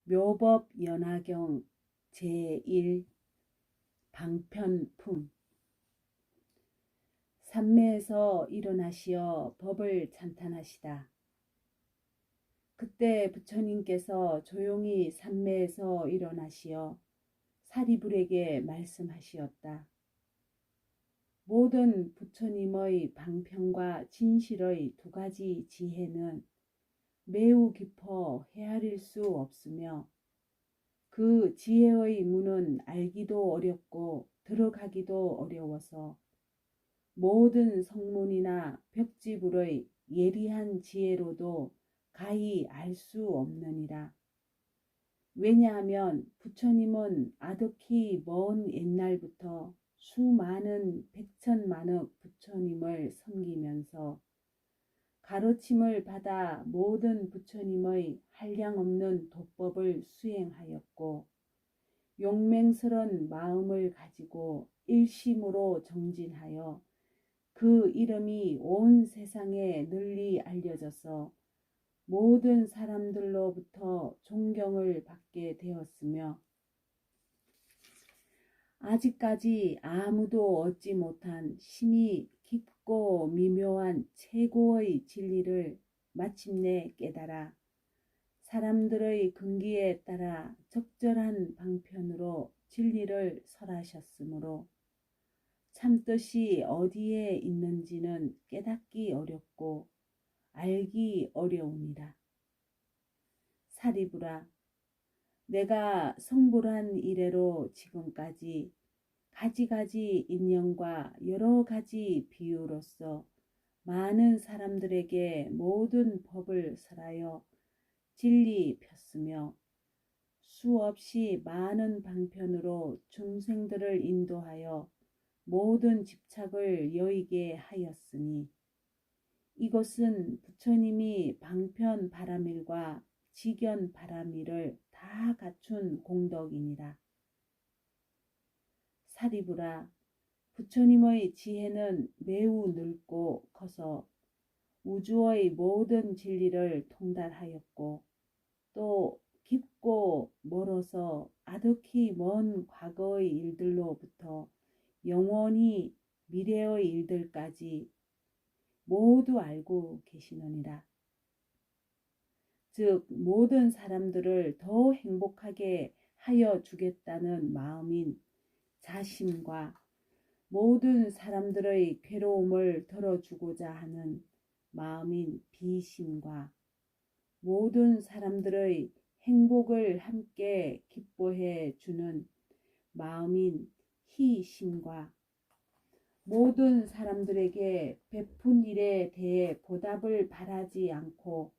묘법 연화경 제1 방편품. 삼매에서 일어나시어 법을 찬탄하시다. 그때 부처님께서 조용히 삼매에서 일어나시어 사리불에게 말씀하시었다. 모든 부처님의 방편과 진실의 두 가지 지혜는 매우 깊어 헤아릴 수 없으며 그 지혜의 문은 알기도 어렵고 들어가기도 어려워서 모든 성문이나 벽지불의 예리한 지혜로도 가히 알 수 없느니라. 왜냐하면 부처님은 아득히 먼 옛날부터 수많은 백천만억 부처님을 섬기면서 가르침을 받아 모든 부처님의 한량없는 도법을 수행하였고 용맹스런 마음을 가지고 일심으로 정진하여 그 이름이 온 세상에 널리 알려져서 모든 사람들로부터 존경을 받게 되었으며 아직까지 아무도 얻지 못한 심히 깊고 미묘한 최고의 진리를 마침내 깨달아 사람들의 근기에 따라 적절한 방편으로 진리를 설하셨으므로 참뜻이 어디에 있는지는 깨닫기 어렵고 알기 어려우니라. 사리불아, 내가 성불한 이래로 지금까지 가지가지 인연과 여러 가지 비유로서 많은 사람들에게 모든 법을 설하여 진리 폈으며 수없이 많은 방편으로 중생들을 인도하여 모든 집착을 여의게 하였으니 이것은 부처님이 방편 바라밀과 직연 바라밀을 다 갖춘 공덕이니라. 사리불아, 부처님의 지혜는 매우 넓고 커서 우주의 모든 진리를 통달하였고 또 깊고 멀어서 아득히 먼 과거의 일들로부터 영원히 미래의 일들까지 모두 알고 계시느니라. 즉 모든 사람들을 더 행복하게 하여 주겠다는 마음인 자심과 모든 사람들의 괴로움을 덜어주고자 하는 마음인 비심과 모든 사람들의 행복을 함께 기뻐해 주는 마음인 희심과 모든 사람들에게 베푼 일에 대해 보답을 바라지 않고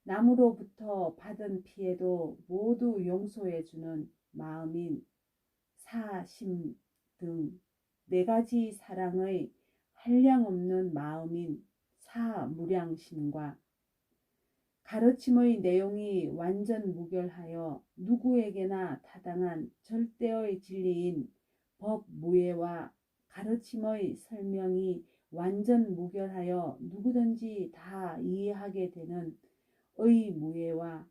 남으로부터 받은 피해도 모두 용서해 주는 마음인 사심 등 네 가지 사랑의 한량없는 마음인 사무량심과 가르침의 내용이 완전 무결하여 누구에게나 타당한 절대의 진리인 법무예와 가르침의 설명이 완전 무결하여 누구든지 다 이해하게 되는 의무예와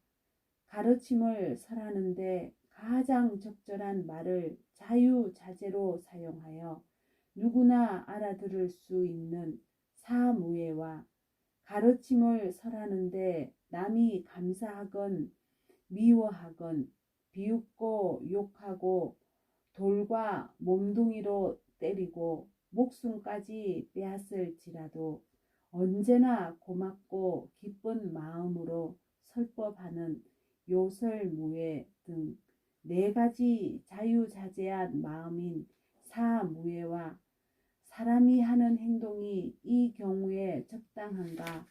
가르침을 설하는데 가장 적절한 말을 자유자재로 사용하여 누구나 알아들을 수 있는 사무예와 가르침을 설하는데 남이 감사하건 미워하건 비웃고 욕하고 돌과 몸뚱이로 때리고 목숨까지 빼앗을지라도 언제나 고맙고 기쁜 마음으로 설법하는 요설무예 등 네 가지 자유자재한 마음인 사무예와 사람이 하는 행동이 이 경우에 적당한가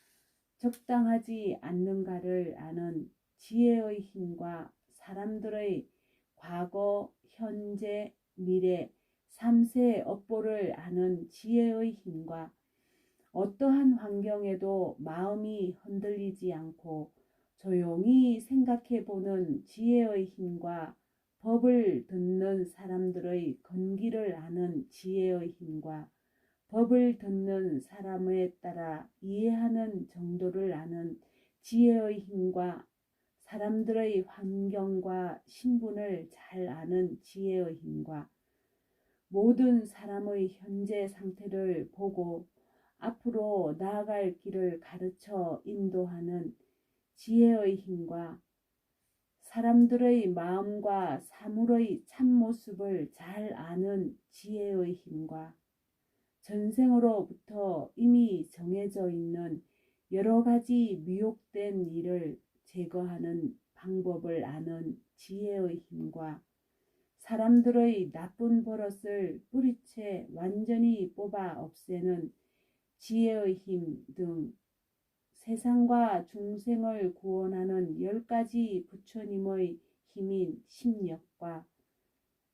적당하지 않는가를 아는 지혜의 힘과 사람들의 과거, 현재, 미래, 삼세 업보를 아는 지혜의 힘과 어떠한 환경에도 마음이 흔들리지 않고 조용히 생각해보는 지혜의 힘과 법을 듣는 사람들의 건기를 아는 지혜의 힘과 법을 듣는 사람에 따라 이해하는 정도를 아는 지혜의 힘과 사람들의 환경과 신분을 잘 아는 지혜의 힘과 모든 사람의 현재 상태를 보고 앞으로 나아갈 길을 가르쳐 인도하는 지혜의 힘과 사람들의 마음과 사물의 참모습을 잘 아는 지혜의 힘과 전생으로부터 이미 정해져 있는 여러 가지 미혹된 일을 제거하는 방법을 아는 지혜의 힘과 사람들의 나쁜 버릇을 뿌리채 완전히 뽑아 없애는 지혜의 힘 등 세상과 중생을 구원하는 10가지 부처님의 힘인 심력과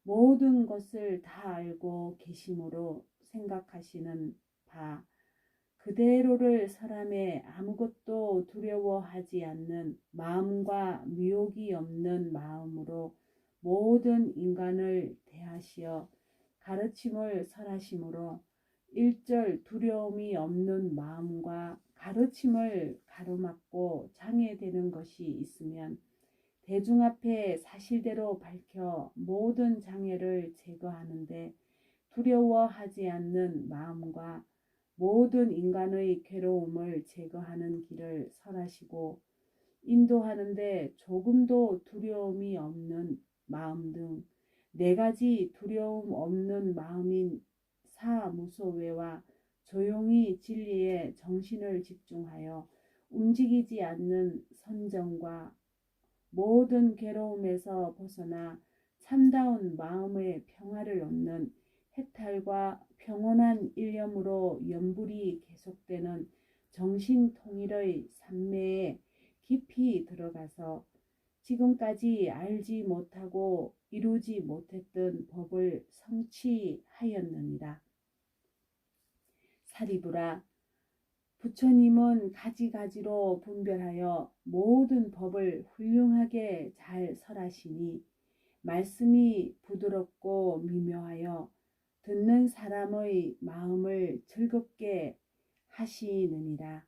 모든 것을 다 알고 계심으로 생각하시는 바 그대로를 설함에 아무것도 두려워하지 않는 마음과 미혹이 없는 마음으로 모든 인간을 대하시어 가르침을 설하심으로 일절 두려움이 없는 마음과 가르침을 가로막고 장애되는 것이 있으면 대중 앞에 사실대로 밝혀 모든 장애를 제거하는데 두려워하지 않는 마음과 모든 인간의 괴로움을 제거하는 길을 설하시고 인도하는데 조금도 두려움이 없는 마음 등 4가지 두려움 없는 마음인 사무소외와 조용히 진리에 정신을 집중하여 움직이지 않는 선정과 모든 괴로움에서 벗어나 참다운 마음의 평화를 얻는 해탈과 평온한 일념으로 연불이 계속되는 정신통일의 산매에 깊이 들어가서 지금까지 알지 못하고 이루지 못했던 법을 성취하였느니라. 사리부라, 부처님은 가지가지로 분별하여 모든 법을 훌륭하게 잘 설하시니 말씀이 부드럽고 미묘하여 듣는 사람의 마음을 즐겁게 하시느니라.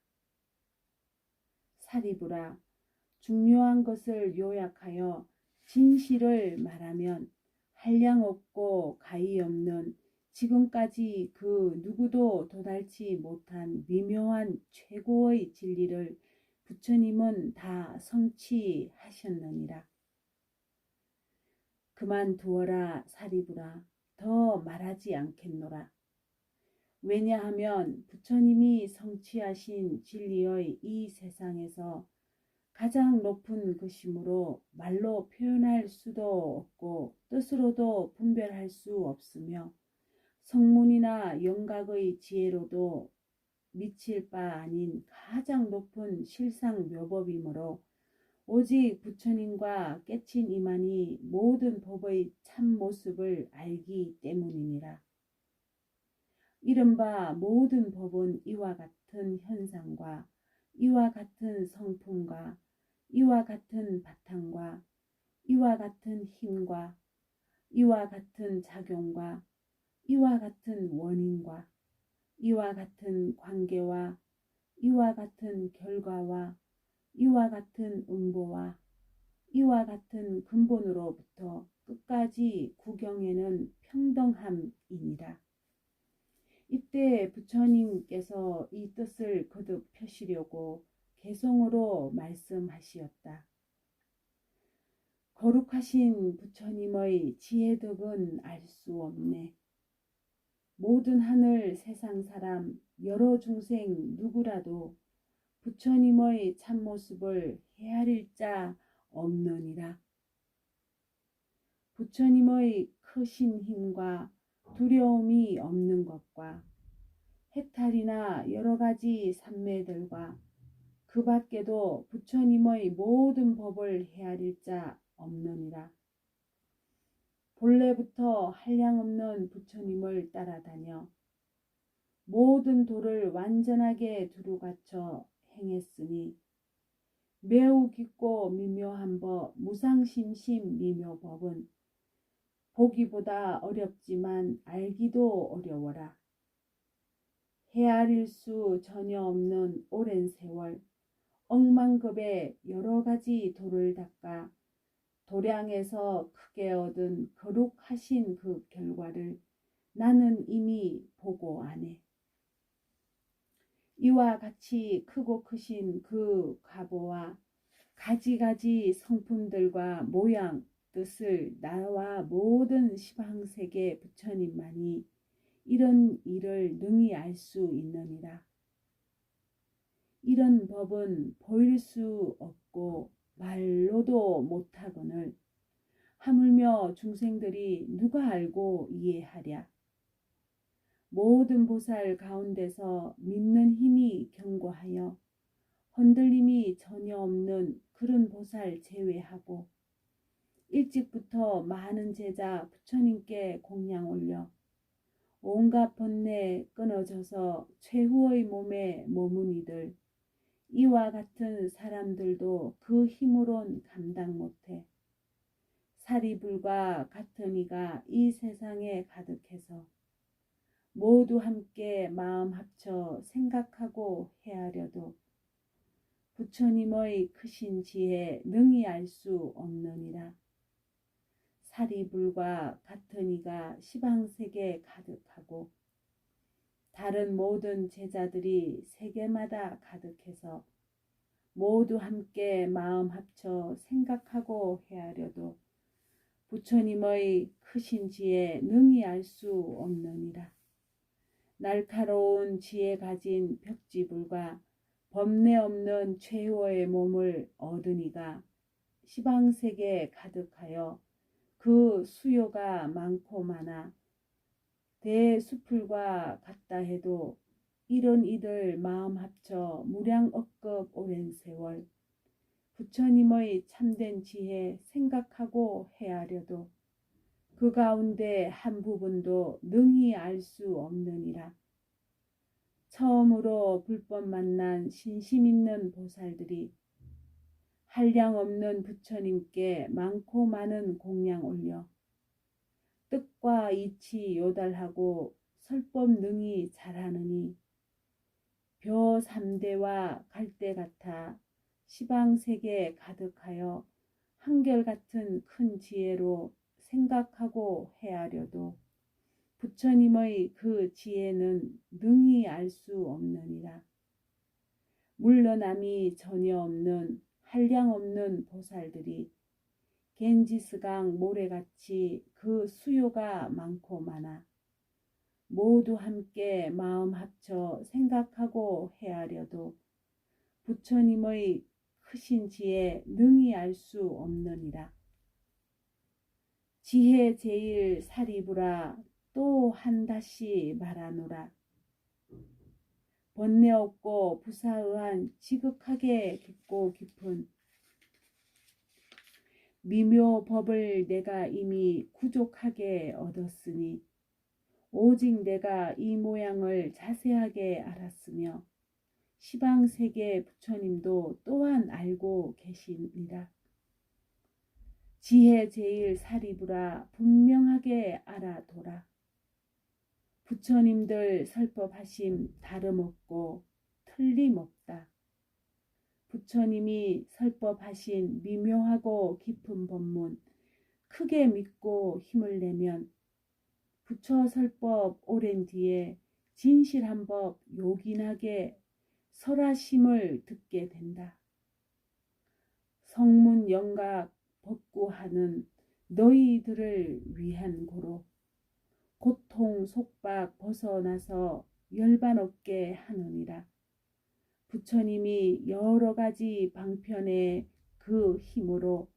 사리부라, 중요한 것을 요약하여 진실을 말하면 한량 없고 가히 없는 지금까지 그 누구도 도달치 못한 미묘한 최고의 진리를 부처님은 다 성취하셨느니라. 그만두어라 사리부라, 더 말하지 않겠노라. 왜냐하면 부처님이 성취하신 진리의 이 세상에서 가장 높은 것이므로 말로 표현할 수도 없고 뜻으로도 분별할 수 없으며 성문이나 영각의 지혜로도 미칠 바 아닌 가장 높은 실상묘법이므로 오직 부처님과 깨친 이만이 모든 법의 참모습을 알기 때문이니라. 이른바 모든 법은 이와 같은 현상과 이와 같은 성품과 이와 같은 바탕과 이와 같은 힘과 이와 같은 작용과 이와 같은 원인과 이와 같은 관계와 이와 같은 결과와 이와 같은 음보와 이와 같은 근본으로부터 끝까지 구경에는 평등함이니라. 이때 부처님께서 이 뜻을 거듭 펴시려고 개성으로 말씀하시었다. 거룩하신 부처님의 지혜덕은 알 수 없네. 모든 하늘 세상 사람 여러 중생 누구라도 부처님의 참모습을 헤아릴 자 없느니라. 부처님의 크신 힘과 두려움이 없는 것과 해탈이나 여러 가지 산매들과 그 밖에도 부처님의 모든 법을 헤아릴 자 없느니라. 본래부터 한량없는 부처님을 따라다녀 모든 도를 완전하게 두루갖춰 행했으니 매우 깊고 미묘한 법 무상심심 미묘법은 보기보다 어렵지만 알기도 어려워라. 헤아릴 수 전혀 없는 오랜 세월 억만급의 여러 가지 돌을 닦아 도량에서 크게 얻은 거룩하신 그 결과를 나는 이미 보고 아네. 이와 같이 크고 크신 그 가보와 가지가지 성품들과 모양, 뜻을 나와 모든 시방세계 부처님만이 이런 일을 능히 알 수 있느니라. 이런 법은 보일 수 없고 말로도 못하거늘 하물며 중생들이 누가 알고 이해하랴. 모든 보살 가운데서 믿는 힘이 견고하여 흔들림이 전혀 없는 그런 보살 제외하고 일찍부터 많은 제자 부처님께 공양 올려 온갖 번뇌 끊어져서 최후의 몸에 머문 이들 이와 같은 사람들도 그 힘으론 감당 못해 사리불과 같은 이가 이 세상에 가득해서 모두 함께 마음 합쳐 생각하고 헤아려도 부처님의 크신 지혜 능히 알 수 없느니라. 사리불과 같은 이가 시방세계 가득하고 다른 모든 제자들이 세계마다 가득해서 모두 함께 마음 합쳐 생각하고 헤아려도 부처님의 크신 지혜 능히 알 수 없느니라. 날카로운 지혜 가진 벽지불과 범례 없는 최후의 몸을 얻으니가 시방세계에 가득하여 그 수요가 많고 많아 대수풀과 같다 해도 이런 이들 마음 합쳐 무량억급 오랜 세월 부처님의 참된 지혜 생각하고 헤아려도 그 가운데 한 부분도 능히 알 수 없느니라. 처음으로 불법 만난 신심 있는 보살들이 한량 없는 부처님께 많고 많은 공양 올려 뜻과 이치 요달하고 설법 능히 잘하느니 벼 3대와 갈대 같아 시방세계에 가득하여 한결같은 큰 지혜로 생각하고 헤아려도 부처님의 그 지혜는 능히 알 수 없느니라. 물러남이 전혀 없는 한량 없는 보살들이 겐지스강 모래같이 그 수요가 많고 많아 모두 함께 마음 합쳐 생각하고 헤아려도 부처님의 크신 지혜 능히 알 수 없느니라. 지혜 제일 사리부라 또 한다시 말하노라. 번뇌 없고 부사의한 지극하게 깊고 깊은 미묘 법을 내가 이미 구족하게 얻었으니 오직 내가 이 모양을 자세하게 알았으며 시방세계 부처님도 또한 알고 계시니라. 지혜 제일 사리부라 분명하게 알아둬라. 부처님들 설법하심 다름없고 틀림없다. 부처님이 설법하신 미묘하고 깊은 법문 크게 믿고 힘을 내면 부처 설법 오랜 뒤에 진실한 법 요긴하게 설하심을 듣게 된다. 성문 영각 법구하는 너희들을 위한 고로 고통 속박 벗어나서 열반 없게 하느니라. 부처님이 여러 가지 방편의 그 힘으로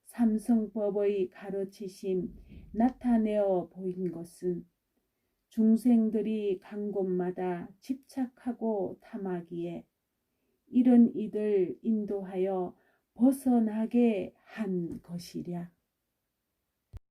삼성법의 가르치심 나타내어 보인 것은 중생들이 간 곳마다 집착하고 탐하기에 이런 이들 인도하여 벗어나게 한 것이랴.